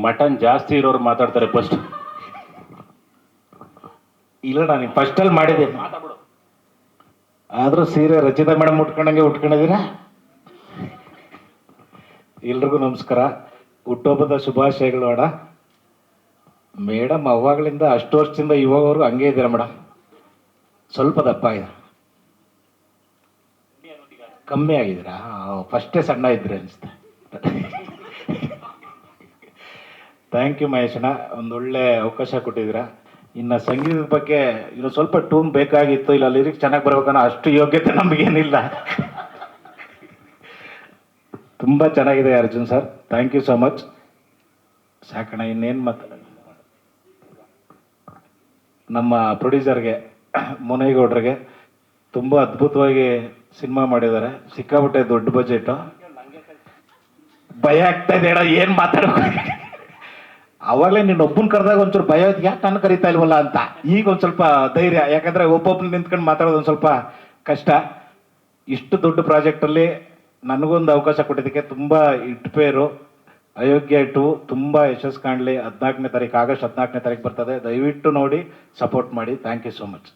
Mutton ಜಾಸ್ತಿ ಇರೋರು ಮಾತಾಡ್ತಾರೆ ಫಸ್ಟ್. ಇಲ್ಲ ನಾನು ಫಸ್ಟಲ್ಲಿ ಮಾಡಿದೆ, ಆದರೂ ಸೀರೆ ರಚಿತಾ ಮೇಡಮ್ ಉಟ್ಕೊಂಡಂಗೆ ಉಟ್ಕೊಂಡಿದ್ದೀರಾ. ಎಲ್ರಿಗೂ ನಮಸ್ಕಾರ, ಹುಟ್ಟುಹಬ್ಬದ ಶುಭಾಶಯಗಳು ಅಣ್ಣ. ಮೇಡಮ್ ಅವಾಗಲಿಂದ ಅಷ್ಟು ವರ್ಷದಿಂದ ಇವಾಗವರೆಗೂ ಹಂಗೆ ಇದ್ದೀರಾ ಮೇಡಮ್. ಸ್ವಲ್ಪ ದಪ್ಪ ಇದೆ, ಕಮ್ಮಿ ಆಗಿದ್ದೀರಾ? ಫಸ್ಟೇ ಸಣ್ಣ ಇದ್ರಿ ಅನಿಸುತ್ತೆ. ಥ್ಯಾಂಕ್ ಯು ಮಹೇಶಣ್ಣ, ಒಂದೊಳ್ಳೆ ಅವಕಾಶ ಕೊಟ್ಟಿದ್ದೀರಾ. ಇನ್ನು ಸಂಗೀತದ ಬಗ್ಗೆ ಇನ್ನು ಸ್ವಲ್ಪ ಟೂನ್ ಬೇಕಾಗಿತ್ತು, ಇಲ್ಲ ಲಿರಿಕ್ಸ್ ಚೆನ್ನಾಗಿ ಬರ್ಬೇಕನ್ನೋ ಅಷ್ಟು ಯೋಗ್ಯತೆ ನಮಗೇನಿಲ್ಲ. ತುಂಬ ಚೆನ್ನಾಗಿದೆ Arjun sir, thank you so much. ಸಾಕಣ, ಇನ್ನೇನು ಮಾತಾಡ. ನಮ್ಮ ಪ್ರೊಡ್ಯೂಸರ್ಗೆ ಮುನೇಗೌಡ್ರಿಗೆ ತುಂಬ ಅದ್ಭುತವಾಗಿ ಸಿನಿಮಾ ಮಾಡಿದ್ದಾರೆ. ಸಿಕ್ಕಾಬಿಟ್ಟೆ ದೊಡ್ಡ ಬಜೆಟು. ಭಯ ಆಗ್ತಾ ಇದೆ ಹೇಳ, ಏನು ಮಾತಾಡಬೇಕು. ಅವಾಗಲೇ ನೀನು ಒಬ್ಬನ ಕರೆದಾಗ ಒಂಚೂರು ಭಯ ಆಯ್ತು, ಯಾಕೆ ನಾನು ಕರಿತಾ ಇಲ್ವಲ್ಲ ಅಂತ. ಈಗ ಒಂದು ಸ್ವಲ್ಪ ಧೈರ್ಯ, ಯಾಕಂದರೆ ಒಬ್ಬೊಬ್ಬನ ನಿಂತ್ಕೊಂಡು ಮಾತಾಡೋದು ಒಂದು ಸ್ವಲ್ಪ ಕಷ್ಟ. ಇಷ್ಟು ದೊಡ್ಡ ಪ್ರಾಜೆಕ್ಟಲ್ಲಿ ನನಗೊಂದು ಅವಕಾಶ ಕೊಟ್ಟಿದ್ದಕ್ಕೆ ತುಂಬ ಇಟ್ಪೇರು. ಅಯೋಗ್ಯ 2 ತುಂಬ ಯಶಸ್ಸು ಕಾಣಲಿ. 14ನೇ ತಾರೀಕು, ಆಗಸ್ಟ್ 14ನೇ ತಾರೀಕು ಬರ್ತದೆ. ದಯವಿಟ್ಟು ನೋಡಿ, ಸಪೋರ್ಟ್ ಮಾಡಿ. Thank you so much.